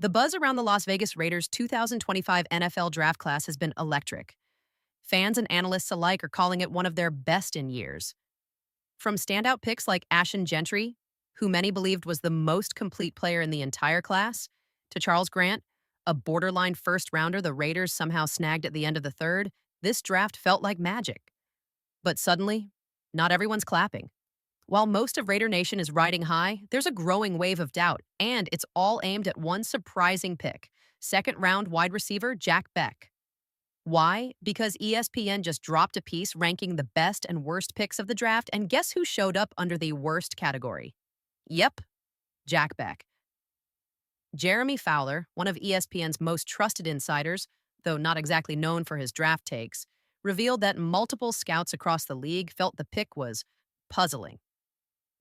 The buzz around the Las Vegas Raiders 2025 NFL draft class has been electric. Fans and analysts alike are calling it one of their best in years. From standout picks like Ashton Gentry, who many believed was the most complete player in the entire class, to Charles Grant, a borderline first rounder the Raiders somehow snagged at the end of the third, this draft felt like magic. But suddenly, not everyone's clapping. While most of Raider Nation is riding high, there's a growing wave of doubt, and it's all aimed at one surprising pick, second round wide receiver Jack Bech. Why? Because ESPN just dropped a piece ranking the best and worst picks of the draft, and guess who showed up under the worst category? Yep, Jack Bech. Jeremy Fowler, one of ESPN's most trusted insiders, though not exactly known for his draft takes, revealed that multiple scouts across the league felt the pick was puzzling.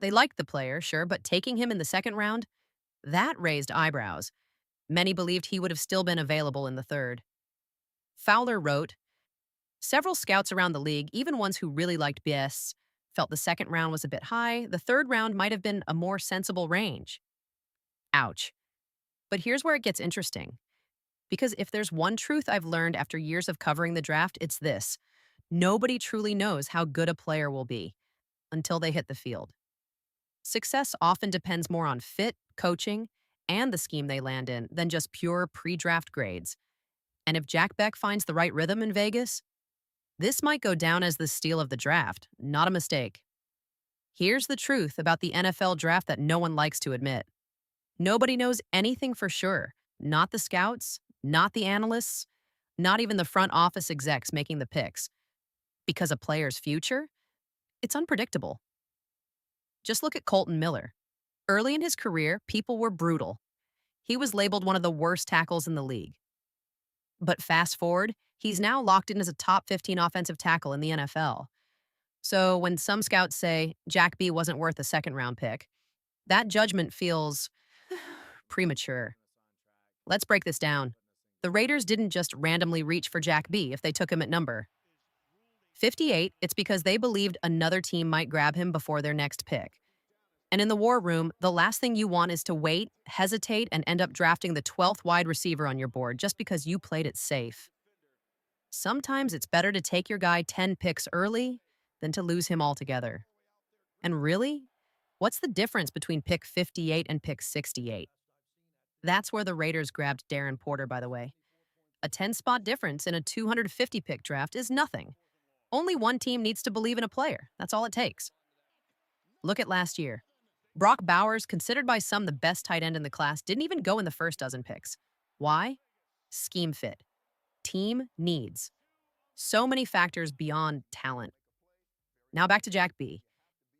They liked the player, sure, but taking him in the second round? That raised eyebrows. Many believed he would have still been available in the third. Fowler wrote, several scouts around the league, even ones who really liked BS, felt the second round was a bit high. The third round might have been a more sensible range. Ouch. But here's where it gets interesting. Because if there's one truth I've learned after years of covering the draft, it's this. Nobody truly knows how good a player will be until they hit the field. Success often depends more on fit, coaching, and the scheme they land in than just pure pre-draft grades. And if Jack Bech finds the right rhythm in Vegas, this might go down as the steal of the draft, not a mistake. Here's the truth about the NFL draft that no one likes to admit. Nobody knows anything for sure. Not the scouts, not the analysts, not even the front office execs making the picks. Because a player's future? It's unpredictable. Just look at Colton Miller. Early in his career, people were brutal. He was labeled one of the worst tackles in the league. But fast forward, he's now locked in as a top 15 offensive tackle in the NFL. So when some scouts say Jack B wasn't worth a second-round pick, that judgment feels premature. Let's break this down. The Raiders didn't just randomly reach for Jack B if they took him at number 58, it's because they believed another team might grab him before their next pick. And in the war room, the last thing you want is to wait, hesitate, and end up drafting the 12th wide receiver on your board just because you played it safe. Sometimes it's better to take your guy 10 picks early than to lose him altogether. And really, what's the difference between pick 58 and pick 68? That's where the Raiders grabbed Darren Porter, by the way. A 10-spot difference in a 250-pick draft is nothing. Only one team needs to believe in a player. That's all it takes. Look at last year. Brock Bowers, considered by some the best tight end in the class, didn't even go in the first dozen picks. Why? Scheme fit. Team needs. So many factors beyond talent. Now back to Jack B.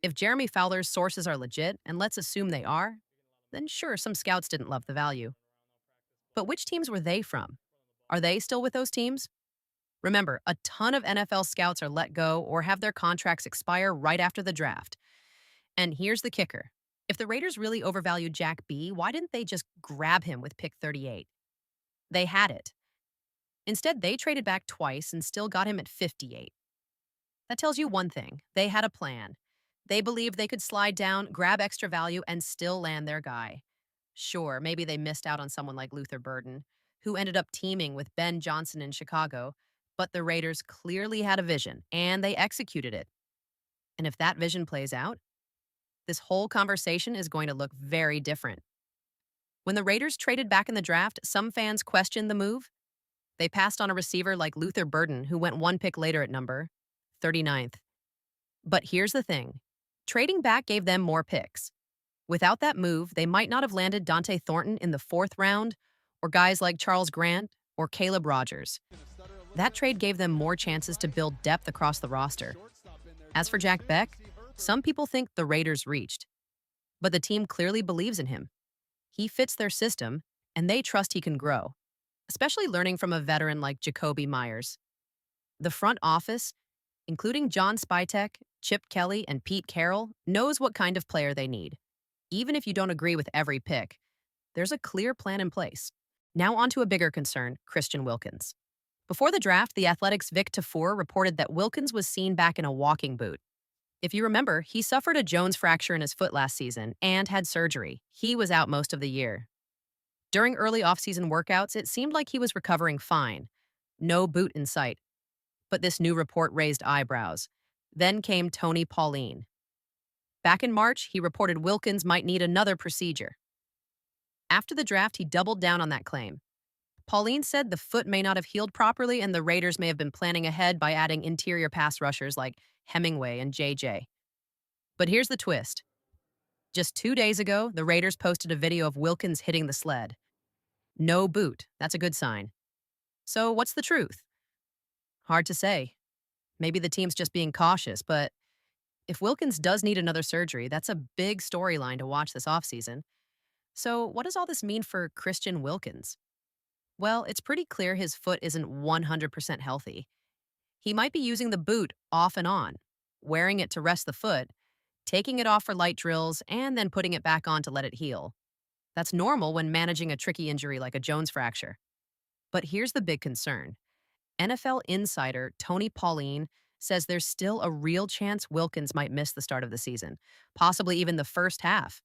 If Jeremy Fowler's sources are legit, and let's assume they are, then sure, some scouts didn't love the value. But which teams were they from? Are they still with those teams? Remember, a ton of NFL scouts are let go or have their contracts expire right after the draft. And here's the kicker. If the Raiders really overvalued Jack B, why didn't they just grab him with pick 38? They had it. Instead, they traded back twice and still got him at 58. That tells you one thing. They had a plan. They believed they could slide down, grab extra value, and still land their guy. Sure, maybe they missed out on someone like Luther Burden, who ended up teaming with Ben Johnson in Chicago, but the Raiders clearly had a vision, and they executed it. And if that vision plays out, this whole conversation is going to look very different. When the Raiders traded back in the draft, some fans questioned the move. They passed on a receiver like Luther Burden, who went one pick later at number 39th. But here's the thing. Trading back gave them more picks. Without that move, they might not have landed Dante Thornton in the 4th round, or guys like Charles Grant or Caleb Rogers. That trade gave them more chances to build depth across the roster. As for Jack Bech, some people think the Raiders reached. But the team clearly believes in him. He fits their system, and they trust he can grow, especially learning from a veteran like Jacoby Myers. The front office, including John Spytek, Chip Kelly, and Pete Carroll, knows what kind of player they need. Even if you don't agree with every pick, there's a clear plan in place. Now on to a bigger concern, Christian Wilkins. Before the draft, The Athletic's Vic Tafur reported that Wilkins was seen back in a walking boot. If you remember, he suffered a Jones fracture in his foot last season and had surgery. He was out most of the year. During early offseason workouts, it seemed like he was recovering fine. No boot in sight. But this new report raised eyebrows. Then came Tony Pauline. Back in March, he reported Wilkins might need another procedure. After the draft, he doubled down on that claim. Pauline said the foot may not have healed properly and the Raiders may have been planning ahead by adding interior pass rushers like Hemingway and JJ. But here's the twist. Just 2 days ago, the Raiders posted a video of Wilkins hitting the sled. No boot. That's a good sign. So what's the truth? Hard to say. Maybe the team's just being cautious, but if Wilkins does need another surgery, that's a big storyline to watch this offseason. So what does all this mean for Christian Wilkins? Well, it's pretty clear his foot isn't 100% healthy. He might be using the boot off and on, wearing it to rest the foot, taking it off for light drills, and then putting it back on to let it heal. That's normal when managing a tricky injury like a Jones fracture. But here's the big concern. NFL insider Tony Pauline says there's still a real chance Wilkins might miss the start of the season, possibly even the first half.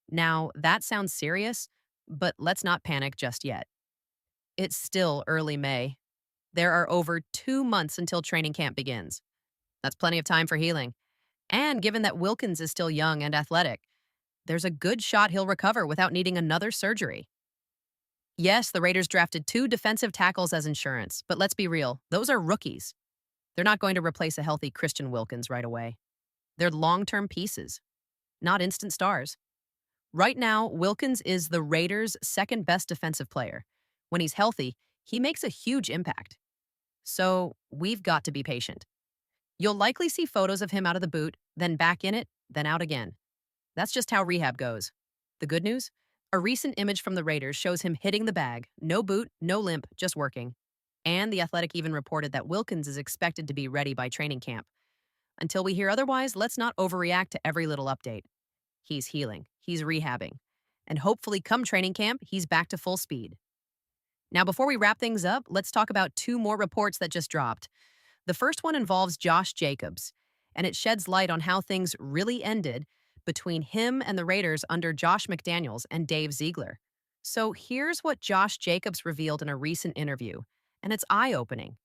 Now, that sounds serious, but let's not panic just yet. It's still early May. There are over 2 months until training camp begins. That's plenty of time for healing. And given that Wilkins is still young and athletic, there's a good shot he'll recover without needing another surgery. Yes, the Raiders drafted 2 defensive tackles as insurance, but let's be real, those are rookies. They're not going to replace a healthy Christian Wilkins right away. They're long-term pieces, not instant stars. Right now, Wilkins is the Raiders' second best defensive player. When he's healthy, he makes a huge impact. So we've got to be patient. You'll likely see photos of him out of the boot, then back in it, then out again. That's just how rehab goes. The good news? A recent image from the Raiders shows him hitting the bag. No boot, no limp, just working. And The Athletic even reported that Wilkins is expected to be ready by training camp. Until we hear otherwise, let's not overreact to every little update. He's healing. He's rehabbing. And hopefully come training camp, he's back to full speed. Now, before we wrap things up, let's talk about 2 more reports that just dropped. The first one involves Josh Jacobs, and it sheds light on how things really ended between him and the Raiders under Josh McDaniels and Dave Ziegler. So here's what Josh Jacobs revealed in a recent interview, and it's eye-opening.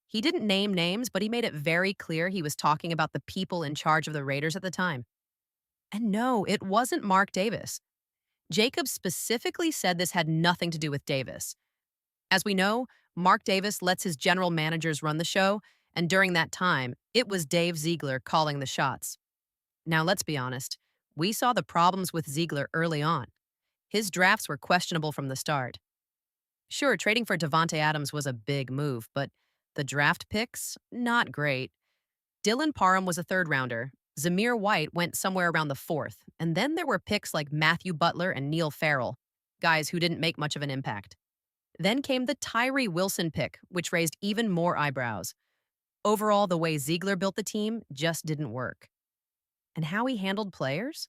He didn't name names, but he made it very clear he was talking about the people in charge of the Raiders at the time. And no, it wasn't Mark Davis. Jacobs specifically said this had nothing to do with Davis. As we know, Mark Davis lets his general managers run the show, and during that time, it was Dave Ziegler calling the shots. Now, let's be honest. We saw the problems with Ziegler early on. His drafts were questionable from the start. Sure, trading for Devontae Adams was a big move, but the draft picks, not great. Dylan Parham was a third-rounder. Zamir White went somewhere around the 4th, and then there were picks like Matthew Butler and Neil Farrell, guys who didn't make much of an impact. Then came the Tyree Wilson pick, which raised even more eyebrows. Overall, the way Ziegler built the team just didn't work. And how he handled players?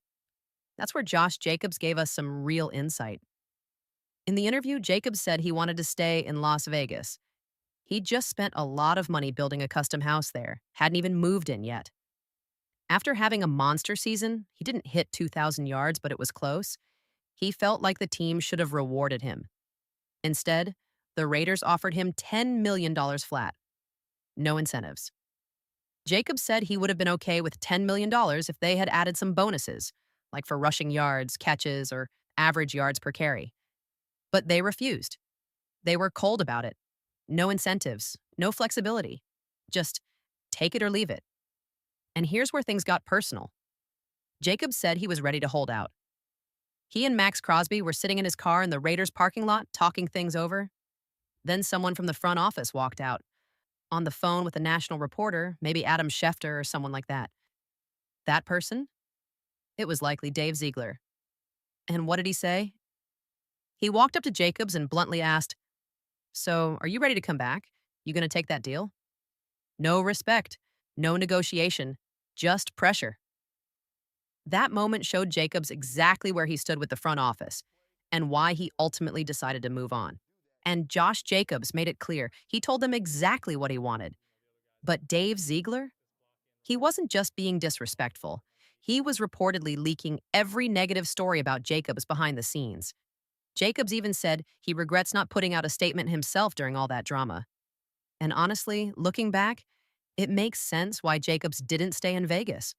That's where Josh Jacobs gave us some real insight. In the interview, Jacobs said he wanted to stay in Las Vegas. He'd just spent a lot of money building a custom house there, hadn't even moved in yet. After having a monster season, he didn't hit 2,000 yards, but it was close. He felt like the team should have rewarded him. Instead, the Raiders offered him $10 million flat. No incentives. Jacobs said he would have been okay with $10 million if they had added some bonuses, like for rushing yards, catches, or average yards per carry. But they refused. They were cold about it. No incentives, no flexibility. Just take it or leave it. And here's where things got personal. Jacobs said he was ready to hold out. He and Max Crosby were sitting in his car in the Raiders parking lot talking things over. Then someone from the front office walked out, on the phone with a national reporter, maybe Adam Schefter or someone like that. That person? It was likely Dave Ziegler. And what did he say? He walked up to Jacobs and bluntly asked, "So, are you ready to come back? You going to take that deal?" No respect, no negotiation, just pressure. That moment showed Jacobs exactly where he stood with the front office and why he ultimately decided to move on. And Josh Jacobs made it clear he told them exactly what he wanted. But Dave Ziegler? He wasn't just being disrespectful. He was reportedly leaking every negative story about Jacobs behind the scenes. Jacobs even said he regrets not putting out a statement himself during all that drama. And honestly, looking back, it makes sense why Jacobs didn't stay in Vegas.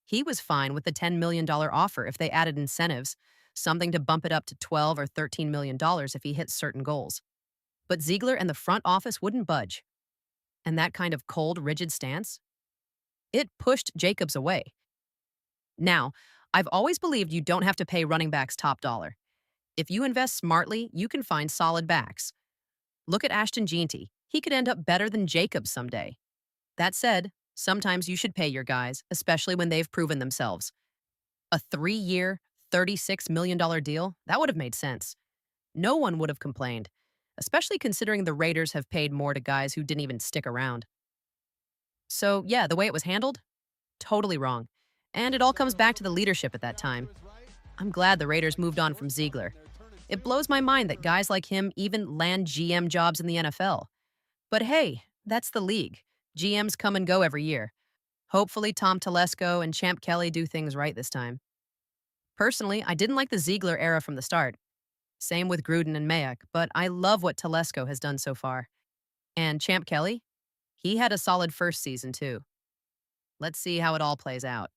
He was fine with the $10 million offer if they added incentives, something to bump it up to $12 or $13 million if he hits certain goals. But Ziegler and the front office wouldn't budge. And that kind of cold, rigid stance, it pushed Jacobs away. Now, I've always believed you don't have to pay running backs top dollar. If you invest smartly, you can find solid backs. Look at Ashton Jeanty. He could end up better than Jacobs someday. That said, sometimes you should pay your guys, especially when they've proven themselves. A 3-year, $36 million deal, that would have made sense. No one would have complained, especially considering the Raiders have paid more to guys who didn't even stick around. So, yeah, the way it was handled, totally wrong. And it all comes back to the leadership at that time. I'm glad the Raiders moved on from Ziegler. It blows my mind that guys like him even land GM jobs in the NFL. But hey, that's the league. GMs come and go every year. Hopefully Tom Telesco and Champ Kelly do things right this time. Personally, I didn't like the Ziegler era from the start. Same with Gruden and Mayock, but I love what Telesco has done so far. And Champ Kelly? He had a solid first season, too. Let's see how it all plays out.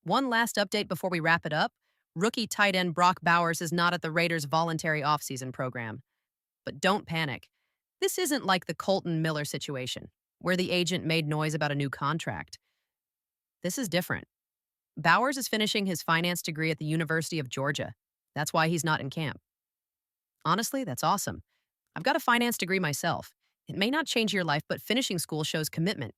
One last update before we wrap it up. Rookie tight end Brock Bowers is not at the Raiders' voluntary offseason program. But don't panic. This isn't like the Colton Miller situation, where the agent made noise about a new contract. This is different. Bowers is finishing his finance degree at the University of Georgia. That's why he's not in camp. Honestly, that's awesome. I've got a finance degree myself. It may not change your life, but finishing school shows commitment.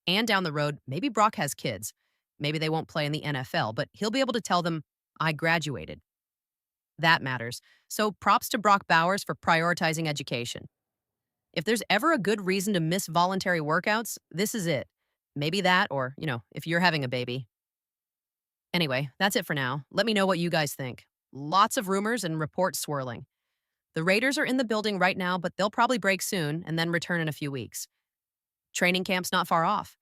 And down the road, maybe Brock has kids. Maybe they won't play in the NFL, but he'll be able to tell them, I graduated. That matters. So props to Brock Bowers for prioritizing education. If there's ever a good reason to miss voluntary workouts, this is it. Maybe that, or, if you're having a baby. Anyway, that's it for now. Let me know what you guys think. Lots of rumors and reports swirling. The Raiders are in the building right now, but they'll probably break soon and then return in a few weeks. Training camp's not far off.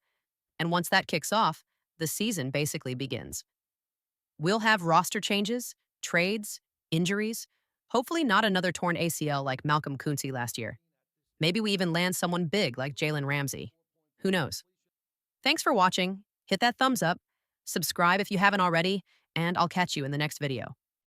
And once that kicks off, the season basically begins. We'll have roster changes, trades, injuries, hopefully not another torn ACL like Malcolm Kuntz last year. Maybe we even land someone big like Jalen Ramsey. Who knows? Thanks for watching. Hit that thumbs up, subscribe if you haven't already, and I'll catch you in the next video.